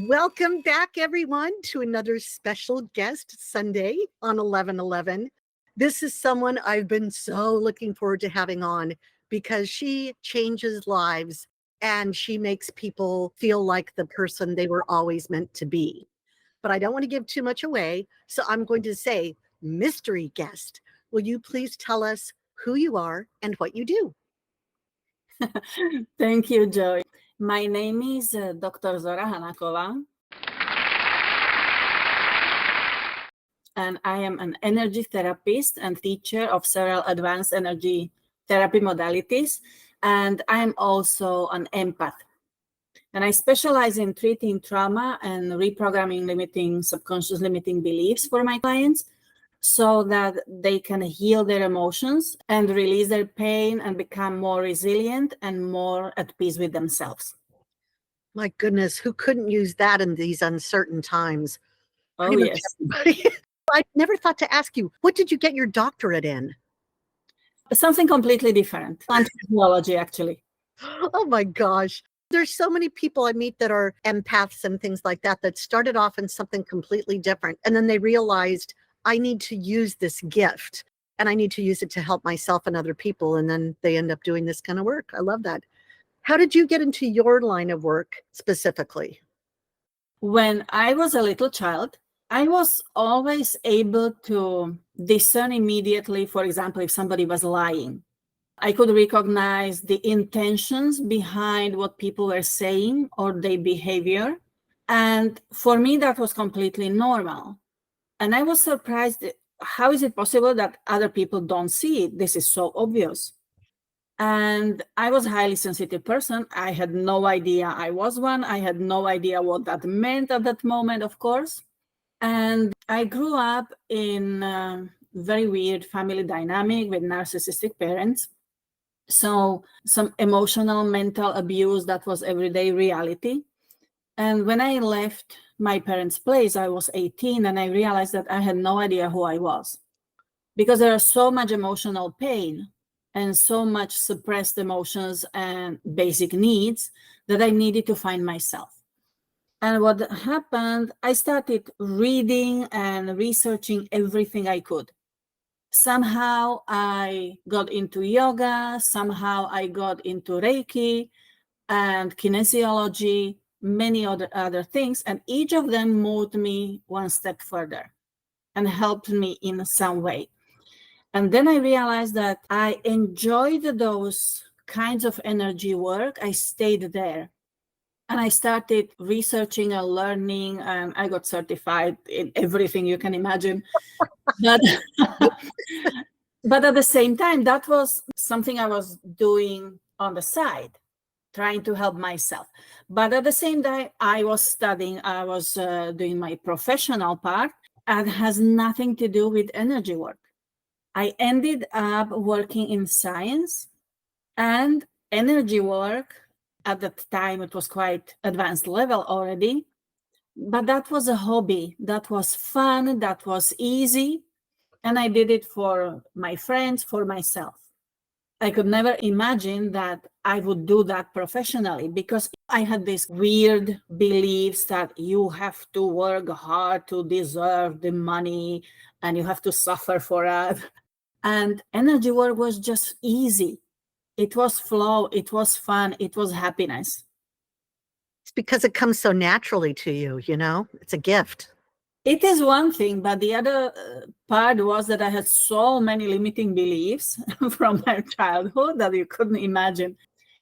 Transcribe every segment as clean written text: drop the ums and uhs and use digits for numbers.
Welcome back, everyone, to another special guest Sunday on 11/11. This is someone I've been so looking forward to having on because she changes lives and she makes people feel like the person they were always meant to be. But I don't want to give too much away, so I'm going to say, mystery guest, will you please tell us who you are and what you do? Thank you, Joy. My name is Dr. ZORA HANACKOVA, and I am an energy therapist and teacher of several advanced energy therapy modalities, and I'm also an empath. And I specialize in treating trauma and reprogramming subconscious limiting beliefs for my clients so that they can heal their emotions and release their pain and become more resilient and more at peace with themselves. My goodness, who couldn't use that in these uncertain times? Oh, yes. Everybody. I never thought to ask you, what did you get your doctorate in? Something completely different. Anthropology, actually. Oh my gosh. There's so many people I meet that are empaths and things like that started off in something completely different. And then they realized, I need to use this gift and I need to use it to help myself and other people. And then they end up doing this kind of work. I love that. How did you get into your line of work specifically? When I was a little child, I was always able to discern immediately, for example, if somebody was lying. I could recognize the intentions behind what people were saying or their behavior. And for me, that was completely normal. And I was surprised, how is it possible that other people don't see it? This is so obvious. And I was a highly sensitive person. I had no idea I was one. I had no idea what that meant at that moment, of course. And I grew up in a very weird family dynamic with narcissistic parents. So some emotional, mental abuse, that was everyday reality. And when I left my parents' place, I was 18, and I realized that I had no idea who I was because there was so much emotional pain and so much suppressed emotions and basic needs that I needed to find myself. And what happened, I started reading and researching everything I could. Somehow I got into yoga, somehow I got into Reiki and kinesiology, many other things, and each of them moved me one step further and helped me in some way. And then I realized that I enjoyed those kinds of energy work. I stayed there. And I started researching and learning, and I got certified in everything you can imagine. But, but at the same time, that was something I was doing on the side, trying to help myself. But at the same time, I was studying, I was doing my professional part, and has nothing to do with energy work. I ended up working in science and energy work. At that time, it was quite advanced level already, but that was a hobby. That was fun. That was easy. And I did it for my friends, for myself. I could never imagine that I would do that professionally because I had these weird beliefs that you have to work hard to deserve the money and you have to suffer for it. And energy work was just easy. It was flow, it was fun, it was happiness. It's because it comes so naturally to you, it's a gift. It is one thing, but the other part was that I had so many limiting beliefs from my childhood that you couldn't imagine.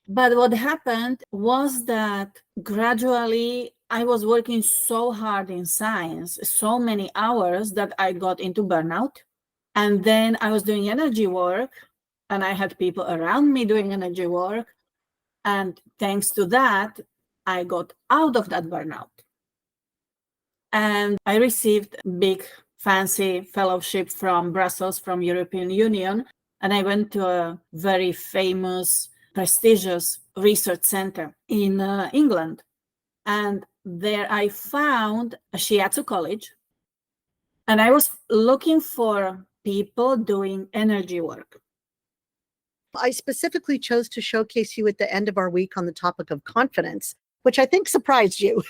But what happened was that gradually I was working so hard in science, so many hours that I got into burnout. And then I was doing energy work, and I had people around me doing energy work. And thanks to that, I got out of that burnout. And I received a big, fancy fellowship from Brussels, from European Union. And I went to a very famous, prestigious research center in England. And there I found a shiatsu college. And I was looking for people doing energy work. I specifically chose to showcase you at the end of our week on the topic of confidence which I think surprised you.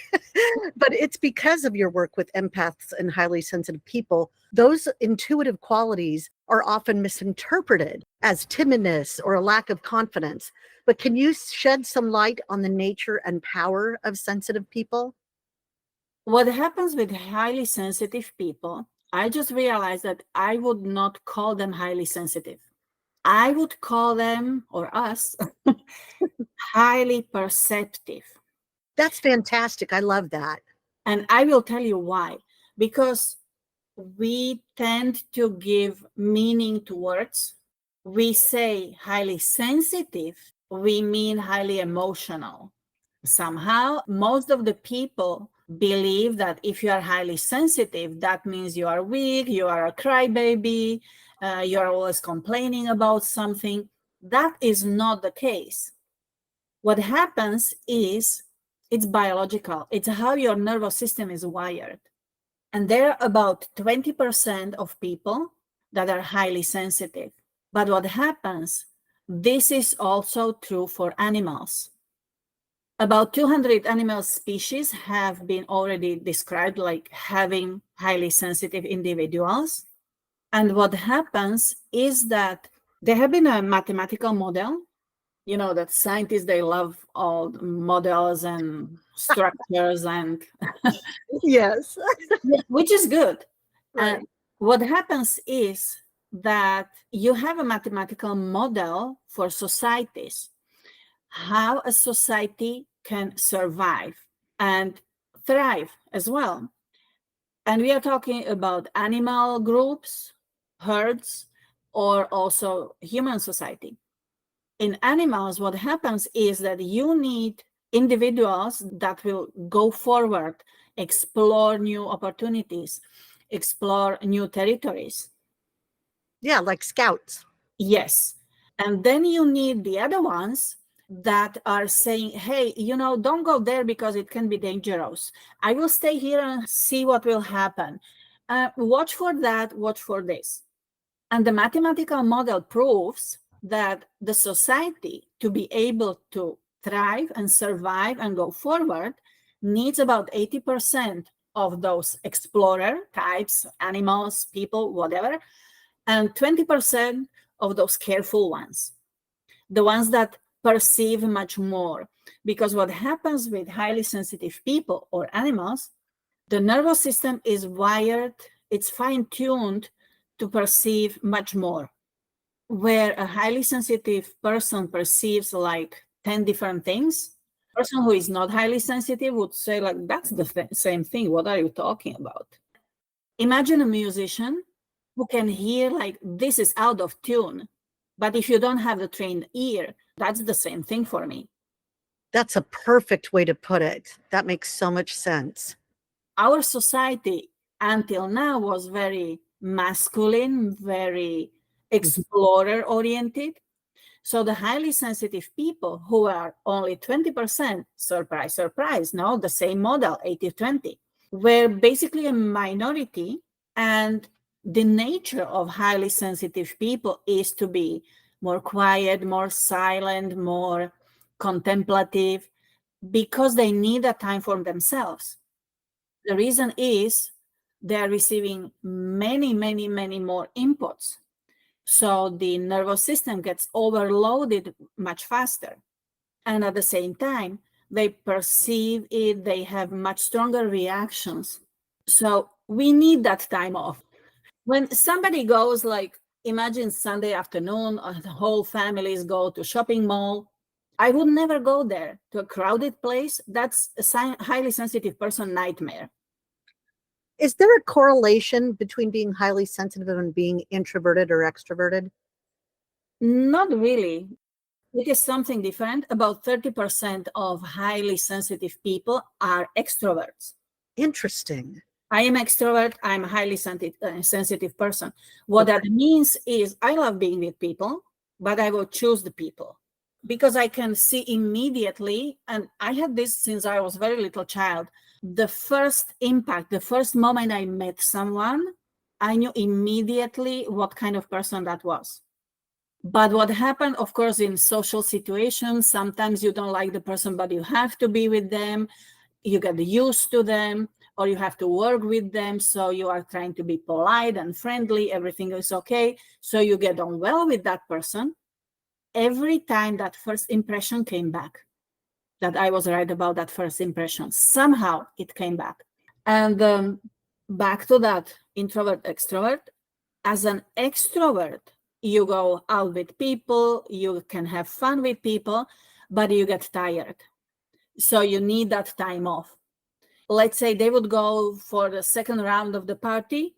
But it's because of your work with empaths and highly sensitive people. Those intuitive qualities are often misinterpreted as timidness or a lack of confidence. But can you shed some light on the nature and power of sensitive people? What happens with highly sensitive people, I just realized that I would not call them highly sensitive. I would call them, or us, highly perceptive. That's fantastic. I love that. And I will tell you why. Because we tend to give meaning to words. We say highly sensitive, we mean highly emotional. Somehow, most of the people believe that if you are highly sensitive, that means you are weak, you are a crybaby, you are always complaining about something. That is not the case. What happens is it's biological. It's how your nervous system is wired. And there are about 20% of people that are highly sensitive. But what happens, this is also true for animals. About 200 animal species have been already described like having highly sensitive individuals. And what happens is that there have been a mathematical model. You know that scientists, they love all models and structures and Yes. which is good. Right. And what happens is that you have a mathematical model for societies, how a society can survive and thrive as well. And we are talking about animal groups, herds, or also human society. In animals, what happens is that you need individuals that will go forward, explore new opportunities, explore new territories. Yeah, like scouts. Yes. And then you need the other ones that are saying, hey, don't go there because it can be dangerous. I will stay here and see what will happen. Watch for that, watch for this. And the mathematical model proves that the society, to be able to thrive and survive and go forward, needs about 80% of those explorer types, animals, people, whatever, and 20% of those careful ones, the ones that perceive much more. Because what happens with highly sensitive people or animals, the nervous system is wired, it's fine-tuned to perceive much more. Where a highly sensitive person perceives like 10 different things, a person who is not highly sensitive would say like, that's the same thing. What are you talking about? Imagine a musician who can hear like, this is out of tune. But if you don't have the trained ear, that's the same thing for me. That's a perfect way to put it. That makes so much sense. Our society until now was very masculine, very explorer oriented. So the highly sensitive people who are only 20%, surprise, surprise, no, the same model, 80-20, were basically a minority. And the nature of highly sensitive people is to be more quiet, more silent, more contemplative, because they need a time for themselves. The reason is they're receiving many, many, many more inputs. So the nervous system gets overloaded much faster. And at the same time, they perceive it, they have much stronger reactions. So we need that time off. When somebody goes, like, imagine Sunday afternoon, the whole families go to shopping mall. I would never go there, to a crowded place. That's a highly sensitive person nightmare. Is there a correlation between being highly sensitive and being introverted or extroverted? Not really. It is something different. About 30% of highly sensitive people are extroverts. Interesting. I am extrovert. I'm a highly sensitive person. What that means is I love being with people, but I will choose the people because I can see immediately. And I had this since I was a very little child. The first impact, the first moment I met someone, I knew immediately what kind of person that was. But what happened, of course, in social situations, sometimes you don't like the person, but you have to be with them. You get used to them, or you have to work with them. So you are trying to be polite and friendly. Everything is okay. So you get on well with that person. Every time that first impression came back, that I was right about that first impression, somehow it came back. And back to that introvert, extrovert. As an extrovert, you go out with people, you can have fun with people, but you get tired. So you need that time off. Let's say they would go for the second round of the party,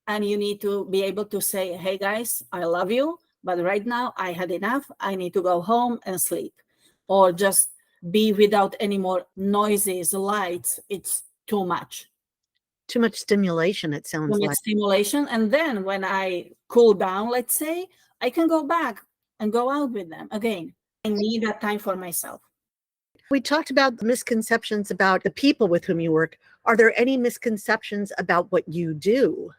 and you need to be able to say, hey guys, I love you, but right now I had enough. I need to go home and sleep, or just be without any more noises, lights. It's too much. Too much stimulation, it sounds Too like. much stimulation. And then when I cool down, let's say, I can go back and go out with them again. I need that time for myself. We talked about the misconceptions about the people with whom you work. Are there any misconceptions about what you do?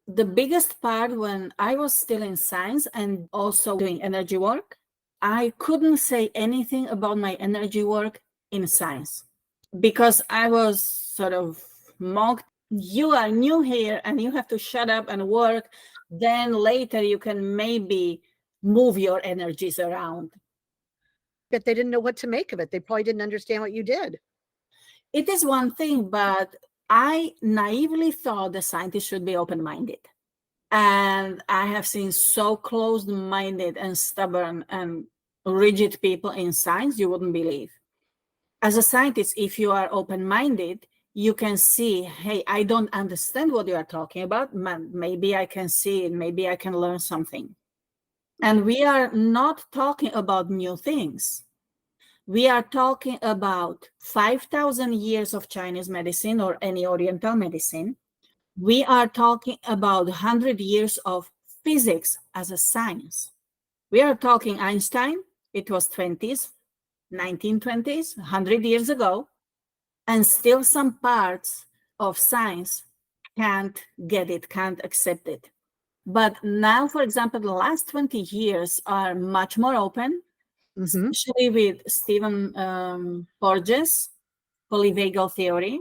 The biggest part, when I was still in science and also doing energy work, I couldn't say anything about my energy work in science because I was sort of mocked. You are new here and you have to shut up and work. Then later you can maybe move your energies around. But they didn't know what to make of it. They probably didn't understand what you did. It is one thing, but I naively thought the scientists should be open-minded. And I have seen so closed-minded and stubborn and rigid people in science, you wouldn't believe. As a scientist, if you are open-minded, you can see, hey, I don't understand what you are talking about. Maybe I can see it. Maybe I can learn something. And we are not talking about new things. We are talking about 5,000 years of Chinese medicine or any Oriental medicine. We are talking about 100 years of physics as a science. We are talking Einstein, it was 20s, 1920s, 100 years ago, and still some parts of science can't get it, can't accept it. But now, for example, the last 20 years are much more open, especially with Stephen Porges' polyvagal theory.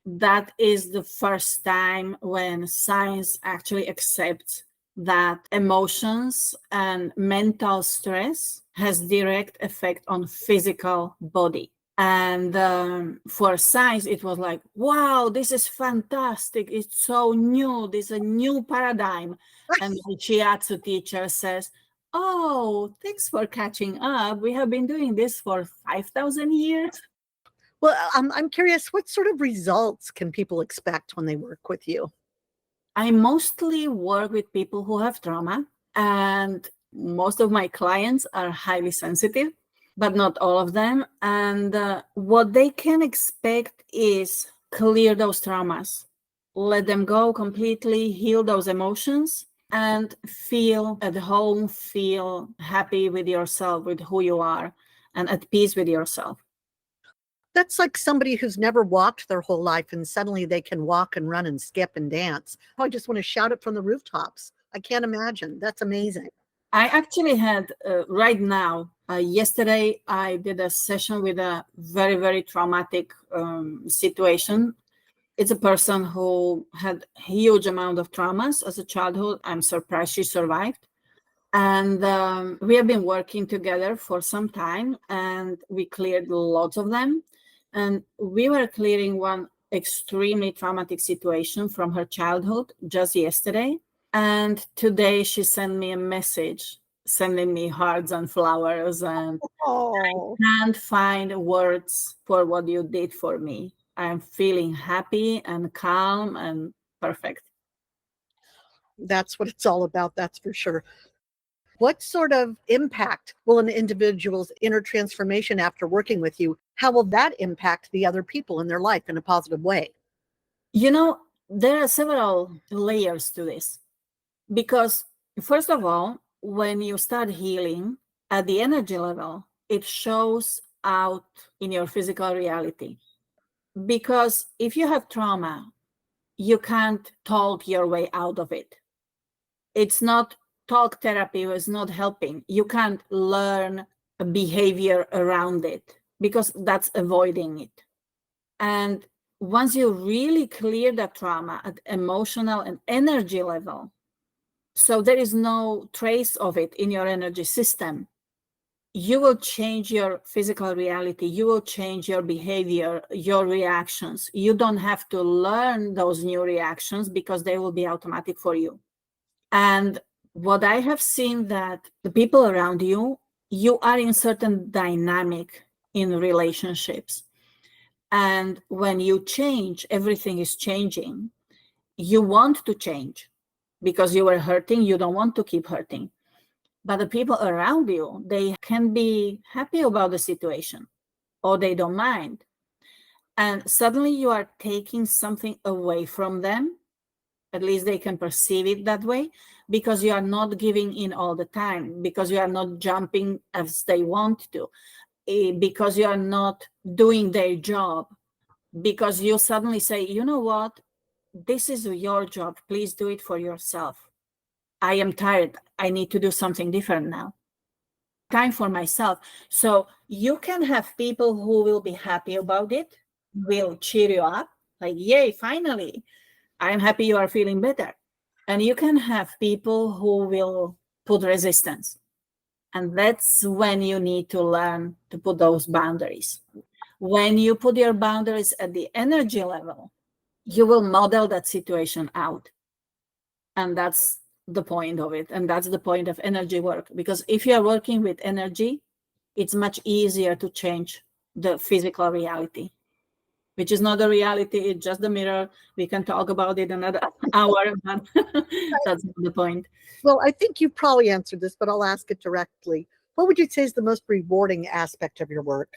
That is the first time when science actually accepts that emotions and mental stress has direct effect on physical body. And for science, it was like, wow, this is fantastic. It's so new. This is a new paradigm. And the Shiatsu teacher says, oh, thanks for catching up. We have been doing this for 5,000 years. Well, I'm curious, what sort of results can people expect when they work with you? I mostly work with people who have trauma, and most of my clients are highly sensitive, but not all of them. And what they can expect is clear those traumas, let them go completely, heal those emotions, and feel at home, feel happy with yourself, with who you are, and at peace with yourself. That's like somebody who's never walked their whole life and suddenly they can walk and run and skip and dance. I just want to shout it from the rooftops. I can't imagine. That's amazing. I actually had right now, yesterday, I did a session with a very, very traumatic situation. It's a person who had a huge amount of traumas as a childhood. I'm surprised she survived. And we have been working together for some time, and we cleared lots of them. And we were clearing one extremely traumatic situation from her childhood just yesterday. And today she sent me a message, sending me hearts and flowers. And Oh, I can't find words for what you did for me. I'm feeling happy and calm and perfect. that's what it's all about. That's for sure. What sort of impact will an individual's inner transformation after working with you? How will that impact the other people in their life in a positive way? You know, there are several layers to this because, first of all, when you start healing at the energy level, it shows out in your physical reality. Because if you have trauma, you can't talk your way out of it. It's not talk therapy is not helping, you can't learn a behavior around it because that's avoiding it. And once you really clear the trauma at emotional and energy level, so there is no trace of it in your energy system, you will change your physical reality, you will change your behavior, your reactions. You don't have to learn those new reactions because they will be automatic for you. And what I have seen that the people around you, you are in certain dynamic in relationships. And when you change, everything is changing. You want to change because you were hurting, you don't want to keep hurting. But the people around you, they can be happy about the situation or they don't mind. And suddenly you are taking something away from them. At least they can perceive it that way, because you are not giving in all the time, because you are not jumping as they want to, because you are not doing their job, because you suddenly say, you know what, this is your job, please do it for yourself. I am tired, I need to do something different now. Time for myself. So you can have people who will be happy about it, will cheer you up, like, yay, finally, I'm happy you are feeling better. And you can have people who will put resistance. And that's when you need to learn to put those boundaries. When you put your boundaries at the energy level, you will model that situation out. And that's the point of it. And that's the point of energy work. Because if you are working with energy, it's much easier to change the physical reality, which is not a reality, it's just the mirror. We can talk about it another hour, but that's not the point. Well, I think you probably answered this, but I'll ask it directly. What would you say is the most rewarding aspect of your work?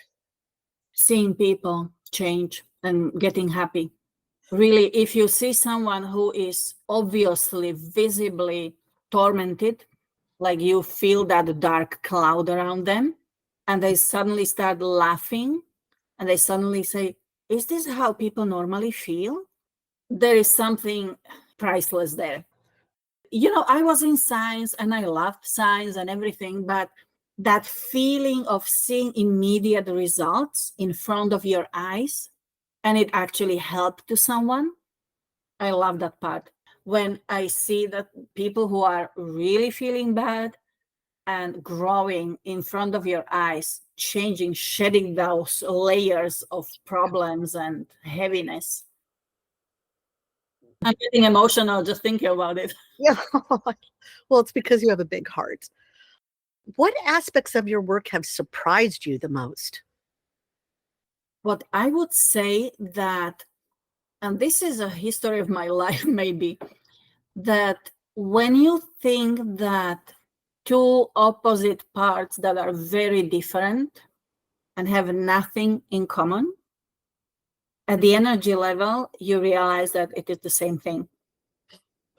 Seeing people change and getting happy. Really, if you see someone who is obviously, visibly tormented, like you feel that dark cloud around them, and they suddenly start laughing, and they suddenly say, is this how people normally feel? There is something priceless there. You know, I was in science and I loved science and everything, but that feeling of seeing immediate results in front of your eyes and it actually helped to someone, I love that part. When I see that people who are really feeling bad and growing in front of your eyes, changing, shedding those layers of problems and heaviness. I'm getting emotional just thinking about it. Yeah. Well, it's because you have a big heart. What aspects of your work have surprised you the most? What I would say that, and this is a history of my life maybe, that when you think that two opposite parts that are very different and have nothing in common, at the energy level, you realize that it is the same thing.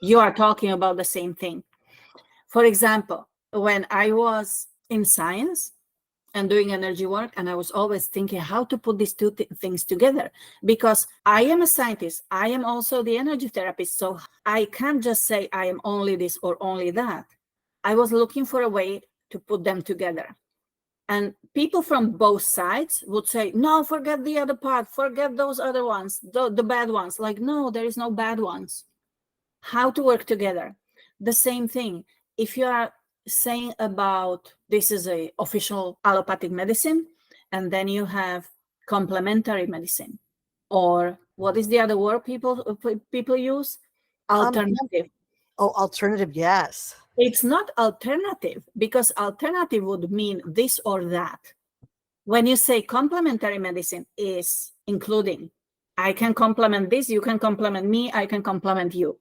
You are talking about the same thing. For example, when I was in science and doing energy work, and I was always thinking how to put these two things together, because I am a scientist, I am also the energy therapist, so I can't just say I am only this or only that. I was looking for a way to put them together. And people from both sides would say, no, forget the other part, forget those other ones, the bad ones. Like, no, there is no bad ones. How to work together. The same thing. If you are saying about this is a official allopathic medicine, and then you have complementary medicine, or what is the other word people use? Alternative. Alternative, yes. It's not alternative, because alternative would mean this or that. When you say complementary medicine is including, I can complement this, you can complement me, I can complement you.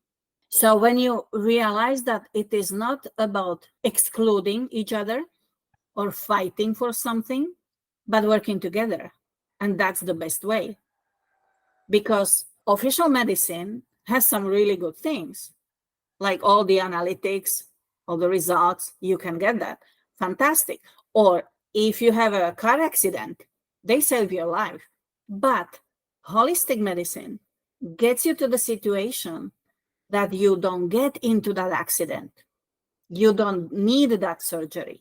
So when you realize that it is not about excluding each other or fighting for something, but working together. And that's the best way. Because official medicine has some really good things, like all the analytics, all the results, you can get that. Fantastic. Or if you have a car accident, they save your life. But holistic medicine gets you to the situation that you don't get into that accident. you don't need that surgery.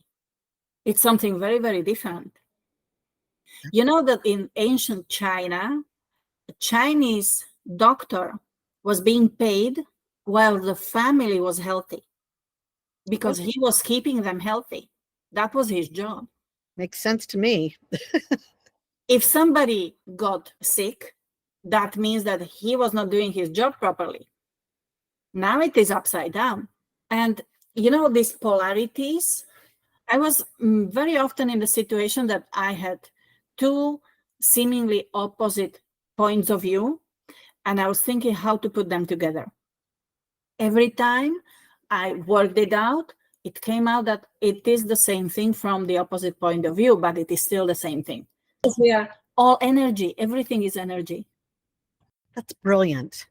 It's something very, very different. You know that in ancient China, a Chinese doctor was being paid while the family was healthy because he was keeping them healthy. That was his job. Makes sense to me. If somebody got sick, that means that he was not doing his job properly. Now it is upside down. And you know, these polarities, I was very often in the situation that I had two seemingly opposite points of view, and I was thinking how to put them together. Every time I worked it out, it came out that it is the same thing from the opposite point of view, but it is still the same thing. We are all energy. Everything is energy. That's brilliant.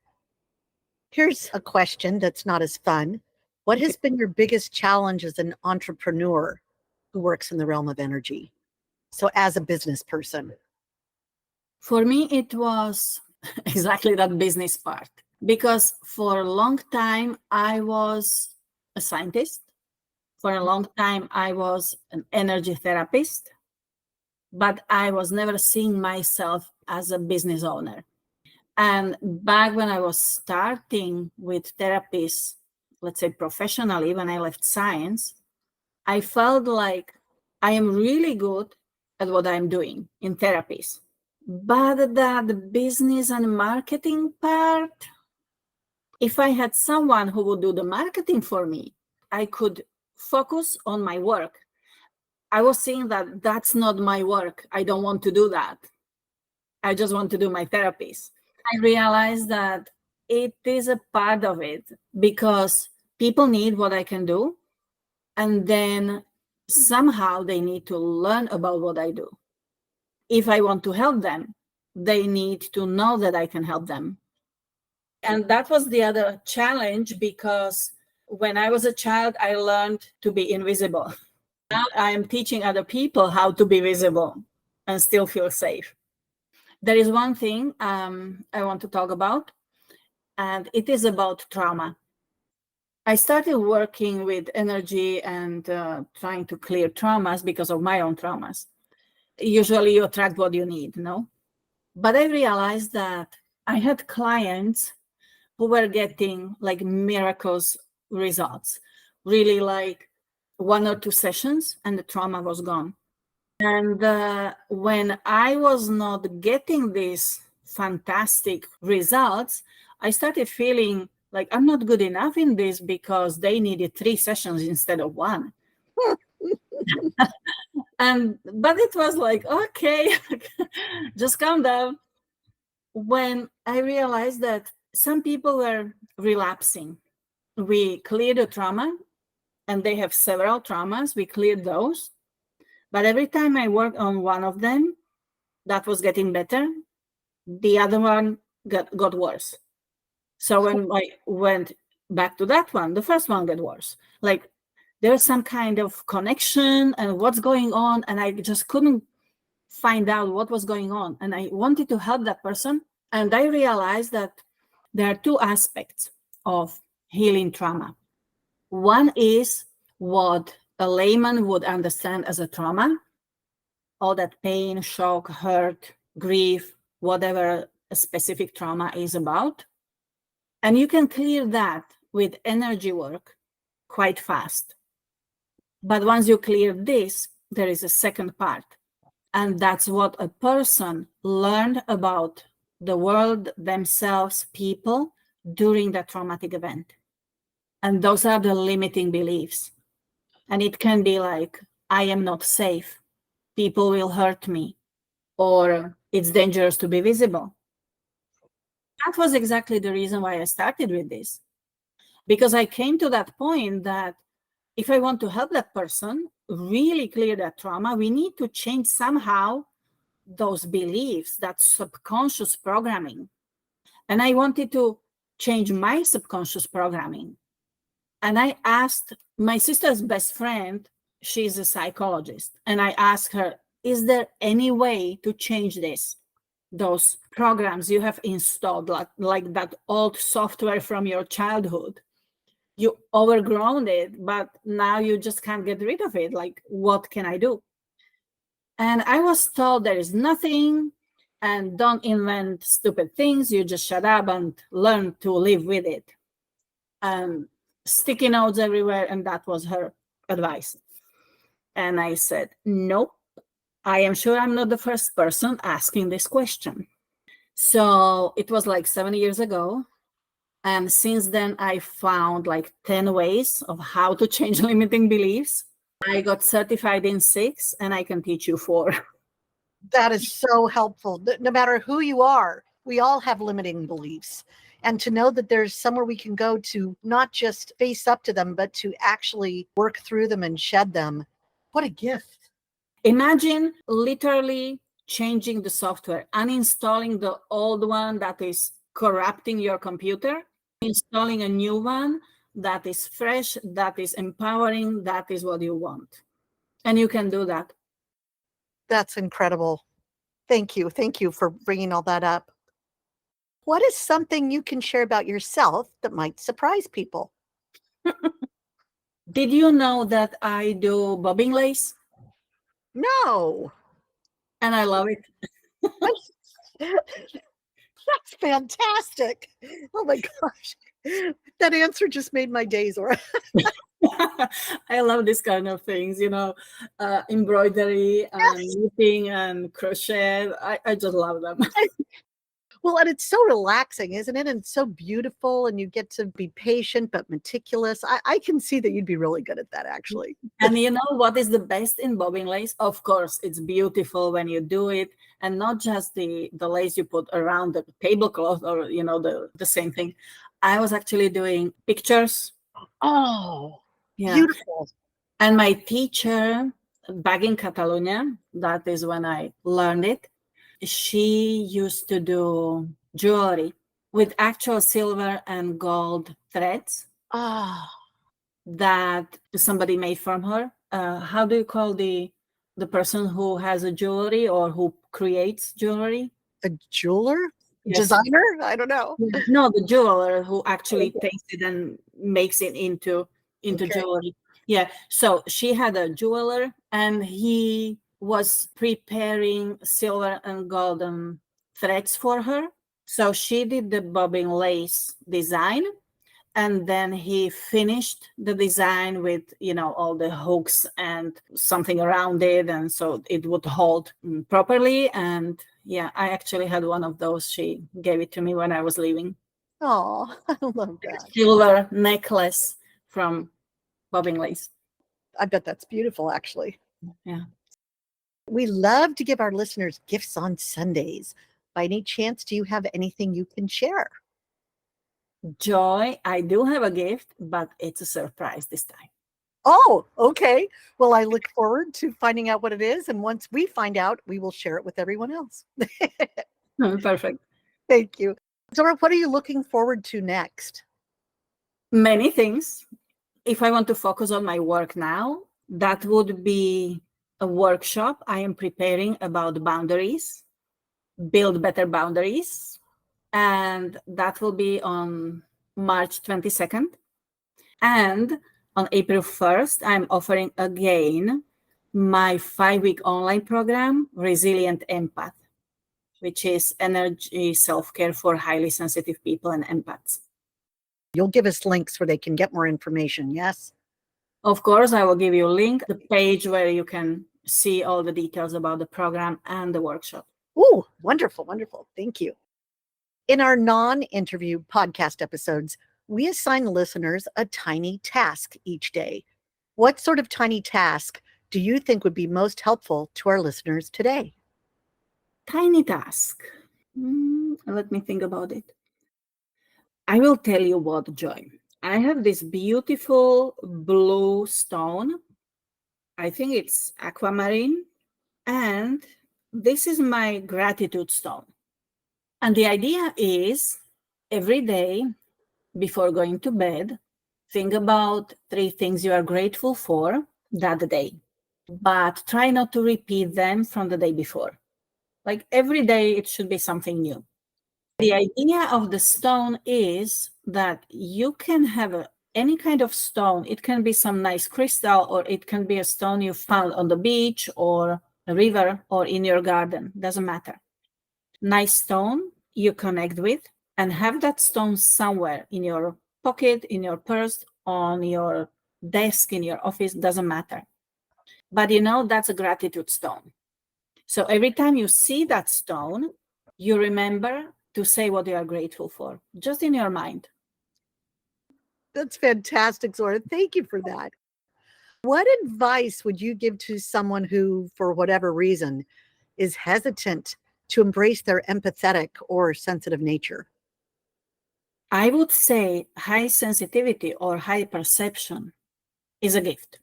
Here's a question that's not as fun. What has been your biggest challenge as an entrepreneur who works in the realm of energy? So as a business person. For me, it was exactly that business part, because for a long time, I was a scientist. For a long time, I was an energy therapist, but I was never seeing myself as a business owner. And back when I was starting with therapies, let's say professionally, when I left science, I felt like I am really good at what I'm doing in therapies. But that business and marketing part, if I had someone who would do the marketing for me, I could focus on my work. I was seeing that that's not my work. I don't want to do that. I just want to do my therapies. I realized that it is a part of it because people need what I can do. And then somehow they need to learn about what I do. If I want to help them, they need to know that I can help them. And that was the other challenge, because when I was a child, I learned to be invisible. Now I am teaching other people how to be visible and still feel safe. There is one thing I want to talk about, and it is about trauma. I started working with energy and trying to clear traumas because of my own traumas. Usually you attract what you need, no? But I realized that I had clients who were getting like miracles results, really like 1 or 2 sessions and the trauma was gone. And when I was not getting these fantastic results, I started feeling like I'm not good enough in this because they needed 3 sessions instead of 1. But it was like, okay, just calm down. When I realized that some people were relapsing, we cleared the trauma, and they have several traumas. We cleared those. But every time I worked on one of them, that was getting better. The other one got worse. So when I went back to that one, the first one got worse. Like there's some kind of connection and what's going on, and I just couldn't find out what was going on. And I wanted to help that person. And I realized that there are 2 aspects of healing trauma. One is what a layman would understand as a trauma, all that pain, shock, hurt, grief, whatever a specific trauma is about. And you can clear that with energy work quite fast. But once you clear this, there is a second part. And that's what a person learned about the world, themselves, people during that traumatic event. And those are the limiting beliefs. And it can be like, I am not safe. People will hurt me. Or it's dangerous to be visible. That was exactly the reason why I started with this. Because I came to that point that if I want to help that person really clear that trauma, we need to change somehow those beliefs, that subconscious programming. And I wanted to change my subconscious programming. And I asked my sister's best friend, she's a psychologist, and I asked her, is there any way to change this? Those programs you have installed, like that old software from your childhood, You overgrown it, but now you just can't get rid of it. Like, what can I do? And I was told there is nothing, and don't invent stupid things. You just shut up and learn to live with it. Sticky notes everywhere, and that was her advice. And I said, nope, I am sure I'm not the first person asking this question. So it was like 7 years ago. And since then, I found like 10 ways of how to change limiting beliefs. I got certified in 6, and I can teach you 4. That is so helpful. No matter who you are, we all have limiting beliefs. And to know that there's somewhere we can go to not just face up to them, but to actually work through them and shed them. What a gift. Imagine literally changing the software, uninstalling the old one that is corrupting your computer, installing a new one that is fresh, that is empowering, that is what you want. And you can do that. That's incredible. Thank you. Thank you for bringing all that up. What is something you can share about yourself that might surprise people? Did you know that I do bobbing lace? No. And I love it. That's fantastic. Oh my gosh. That answer just made my day, Zora. I love this kind of things, embroidery and knitting and crochet. I just love them. Well, and it's so relaxing, isn't it? And so beautiful, and you get to be patient but meticulous. I can see that you'd be really good at that, actually. And you know what is the best in bobbing lace? Of course, it's beautiful when you do it, and not just the lace you put around the tablecloth or, the same thing. I was actually doing pictures. Oh, yeah. Beautiful. And my teacher back in Catalonia, that is when I learned it, she used to do jewelry with actual silver and gold threads that somebody made from her. How do you call the person who has a jewelry or who creates jewelry? A jeweler? Yes. Designer? I don't know. No, the jeweler who actually takes it and makes it into jewelry. Yeah. So she had a jeweler, and he was preparing silver and golden threads for her. So she did the bobbing lace design, and then he finished the design with, all the hooks and something around it, and so it would hold properly. And yeah, I actually had one of those. She gave it to me when I was leaving. Oh, I love that. Silver necklace from bobbing lace. I bet that's beautiful, actually. Yeah. We love to give our listeners gifts on Sundays. By any chance, do you have anything you can share? Joy, I do have a gift, but it's a surprise this time. Oh, okay. Well, I look forward to finding out what it is. And once we find out, we will share it with everyone else. Perfect. Thank you. Zora, what are you looking forward to next? Many things. If I want to focus on my work now, that would be a workshop I am preparing about boundaries, build better boundaries. And that will be on March 22nd. And on April 1st, I'm offering again my 5-week online program, Resilient Empath, which is energy self-care for highly sensitive people and empaths. You'll give us links where they can get more information, yes? Of course, I will give you a link, the page where you can see all the details about the program and the workshop. Oh, wonderful, wonderful. Thank you. In our non-interview podcast episodes, we assign listeners a tiny task each day. What sort of tiny task do you think would be most helpful to our listeners today? Tiny task. Let me think about it. I will tell you what, Joy. I have this beautiful blue stone. I think it's aquamarine. And this is my gratitude stone. And the idea is every day before going to bed, think about 3 things you are grateful for that day, but try not to repeat them from the day before. Like every day, it should be something new. The idea of the stone is that you can have any kind of stone. It can be some nice crystal, or it can be a stone you found on the beach or a river or in your garden. Doesn't matter. Nice stone you connect with, and have that stone somewhere in your pocket, in your purse, on your desk, in your office, doesn't matter. But that's a gratitude stone. So every time you see that stone, you remember to say what you are grateful for, just in your mind. That's fantastic, Zora. Thank you for that. What advice would you give to someone who, for whatever reason, is hesitant to embrace their empathetic or sensitive nature? I would say high sensitivity or high perception is a gift.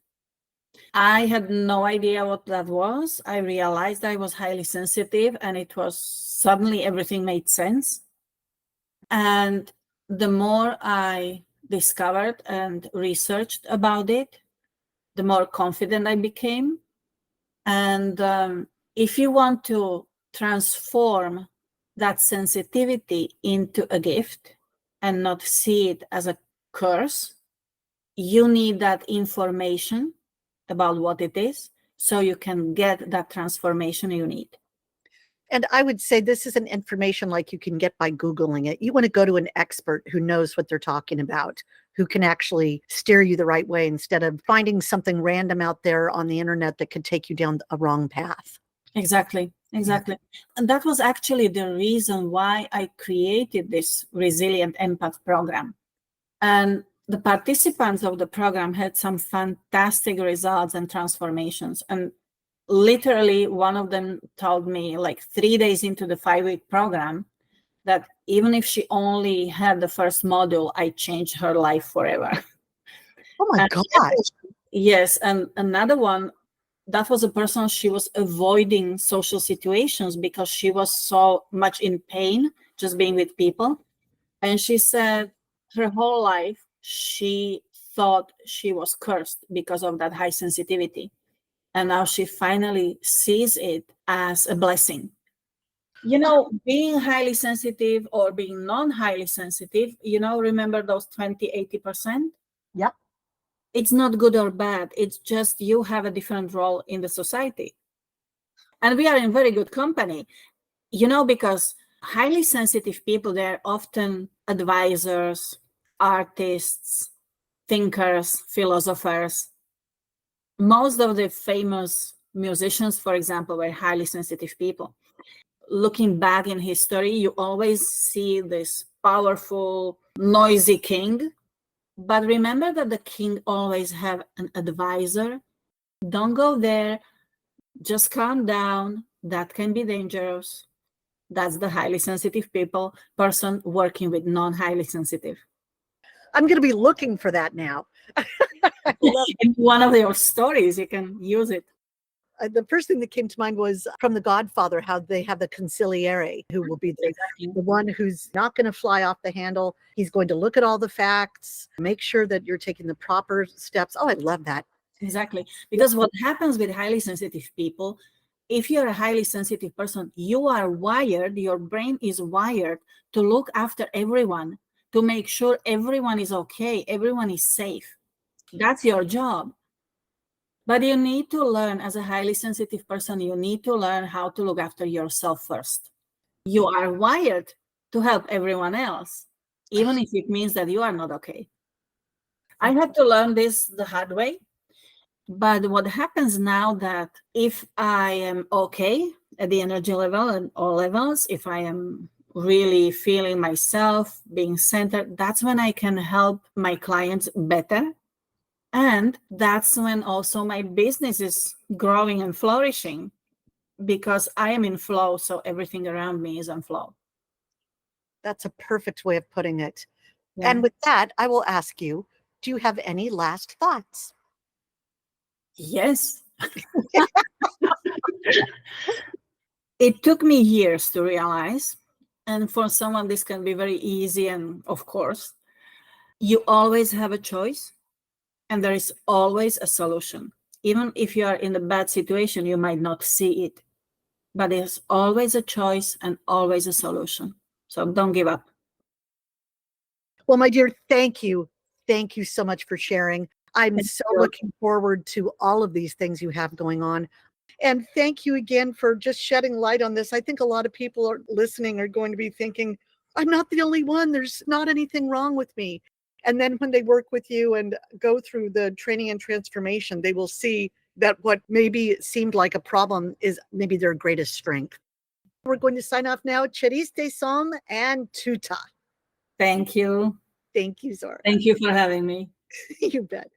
I had no idea what that was. I realized I was highly sensitive, and it was suddenly everything made sense. And the more I discovered and researched about it, the more confident I became. And if you want to transform that sensitivity into a gift and not see it as a curse, you need that information about what it is so you can get that transformation you need. And I would say this isn't information like you can get by Googling it. You want to go to an expert who knows what they're talking about, who can actually steer you the right way instead of finding something random out there on the internet that could take you down a wrong path. Exactly. And that was actually the reason why I created this Resilient Empath program. And the participants of the program had some fantastic results and transformations. And literally, one of them told me, like 3 days into the 5-week program, that even if she only had the first module, I changed her life forever. Oh my gosh. Yes. And another one, that was a person, she was avoiding social situations because she was so much in pain just being with people. And she said her whole life, she thought she was cursed because of that high sensitivity. And now she finally sees it as a blessing. Being highly sensitive or being non-highly sensitive, remember those 20-80%? Yep. It's not good or bad. It's just you have a different role in the society. And we are in very good company, because highly sensitive people, they're often advisors, artists, thinkers, philosophers. Most of the famous musicians, for example, were highly sensitive people. Looking back in history, you always see this powerful, noisy king. But remember that the king always have an advisor. Don't go there. Just calm down. That can be dangerous. That's the highly sensitive person working with non-highly sensitive. I'm going to be looking for that now. In one of your stories, you can use it. The first thing that came to mind was from The Godfather, how they have the consigliere who will be the one who's not going to fly off the handle. He's going to look at all the facts, make sure that you're taking the proper steps. Oh, I love that. Exactly. Because what happens with highly sensitive people, if you're a highly sensitive person, you are wired, your brain is wired to look after everyone, to make sure everyone is okay, everyone is safe. That's your job. But you need to learn, as a highly sensitive person, you need to learn how to look after yourself first. You are wired to help everyone else, even if it means that you are not okay. I had to learn this the hard way. But what happens now, that if I am okay at the energy level and all levels, if I am really feeling myself, being centered, that's when I can help my clients better. And that's when also my business is growing and flourishing, because I am in flow, so everything around me is in flow. That's a perfect way of putting it. Yeah. And with that, I will ask you, do you have any last thoughts? Yes. It took me years to realize, and for someone this can be very easy, and of course, you always have a choice, and there is always a solution. Even if you are in a bad situation, you might not see it, but there's always a choice and always a solution. So don't give up. Well, my dear, thank you. Thank you so much for sharing. I'm Thank so you. looking forward to all of these things you have going on. And thank you again for just shedding light on this. I think a lot of people are listening are going to be thinking, I'm not the only one. There's not anything wrong with me. And then when they work with you and go through the training and transformation, they will see that what maybe seemed like a problem is maybe their greatest strength. We're going to sign off now. Chariste som and tuta. Thank you. Thank you, Zora. Thank you for having me. You bet.